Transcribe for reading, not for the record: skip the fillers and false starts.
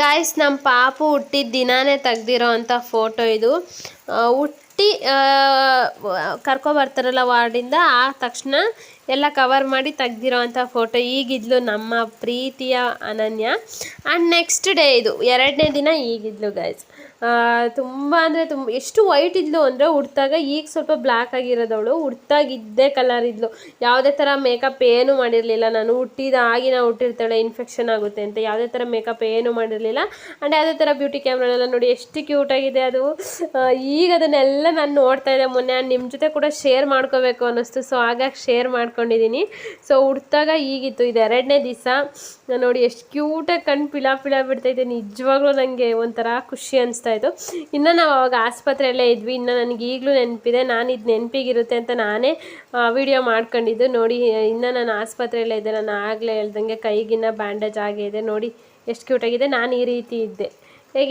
Guys, ನಮ್ಮ ಪಾಪು ಹುಟ್ಟಿದ ದಿನಾನೇ ತೆಗ್ದಿರೋ ಅಂಥ ಫೋಟೋ ಇದು. ಹುಟ್ಟಿ ಕರ್ಕೊಬರ್ತಾರಲ್ಲ ವಾರ್ಡಿಂದ, ಆ ತಕ್ಷಣ ಎಲ್ಲ ಕವರ್ ಮಾಡಿ ತೆಗ್ದಿರೋ ಅಂಥ ಫೋಟೋ. ಈಗಿದ್ಲು ನಮ್ಮ ಪ್ರೀತಿಯ ಅನನ್ಯ. ಆ್ಯಂಡ್ ನೆಕ್ಸ್ಟ್ ಡೇ ಇದು 2ನೇ ದಿನ ಈಗಿದ್ಲು ಗಾಯ್ಸ್. ತುಂಬ ಅಂದರೆ ತುಂಬ ಎಷ್ಟು ವೈಟ್ ಇದ್ಲು ಅಂದರೆ ಹುಡ್ತಾಗ, ಈಗ ಸ್ವಲ್ಪ ಬ್ಲ್ಯಾಕ್ ಆಗಿರೋದವಳು. ಹುಡ್ತಾಗ ಇದ್ದೇ ಕಲರ್ ಇದ್ಲು. ಯಾವುದೇ ಥರ ಮೇಕಪ್ ಏನೂ ಮಾಡಿರಲಿಲ್ಲ ನಾನು. ಹುಟ್ಟಿದಾಗಿನ ಹುಟ್ಟಿರ್ತಾಳೆ, ಇನ್ಫೆಕ್ಷನ್ ಆಗುತ್ತೆ ಅಂತ ಯಾವುದೇ ಥರ ಮೇಕಪ್ ಏನೂ ಮಾಡಿರಲಿಲ್ಲ. ಆ್ಯಂಡ್ ಯಾವುದೇ ಥರ ಬ್ಯೂಟಿ ಕ್ಯಾಮ್ರನೆಲ್ಲ ನೋಡಿ ಎಷ್ಟು ಕ್ಯೂಟಾಗಿದೆ ಅದು. ಈಗ ಅದನ್ನೆಲ್ಲ ನಾನು ನೋಡ್ತಾ ಇದ್ದೆ ಮೊನ್ನೆ. ನಿಮ್ಮ ಜೊತೆ ಕೂಡ ಶೇರ್ ಮಾಡ್ಕೋಬೇಕು ಅನ್ನಿಸ್ತು, ಸೊ ಹಾಗಾಗಿ ಶೇರ್ ಮಾಡ್ಕೊಂಡಿದ್ದೀನಿ. ಸೊ ಹುಡ್ತಾಗ ಈಗಿತ್ತು, ಇದು 2ನೇ ದಿವಸ. ನೋಡಿ ಎಷ್ಟು ಕ್ಯೂಟಾಗಿ ಕಣ್ಣು ಪಿಳಾ ಬಿಡ್ತೈತೆ. ನಿಜವಾಗ್ಲೂ ನನಗೆ ಒಂಥರ ಖುಷಿ ಅನಿಸ್ತಾಯಿತ್ತು. ಇನ್ನು ನಾವು ಅವಾಗ ಆಸ್ಪತ್ರೆಯಲ್ಲೇ ಇದ್ವಿ. ಇನ್ನು ನನಗೆ ಈಗಲೂ ನೆನಪಿದೆ, ನಾನು ಇದು ನೆನಪಿಗಿರುತ್ತೆ ಅಂತ ನಾನೇ ವಿಡಿಯೋ ಮಾಡ್ಕೊಂಡಿದ್ದು. ನೋಡಿ ಇನ್ನು ನಾನು ಆಸ್ಪತ್ರೆಯಲ್ಲೇ ಇದ್ದೆ. ನಾನು ಆಗಲೇ ಹೇಳ್ದಂಗೆ ಕೈಗಿನ್ನ ಬ್ಯಾಂಡೇಜ್ ಆಗಿದೆ. ನೋಡಿ ಎಷ್ಟು ಕ್ಯೂಟಾಗಿದೆ. ನಾನು ಈ ರೀತಿ ಇದ್ದೆ.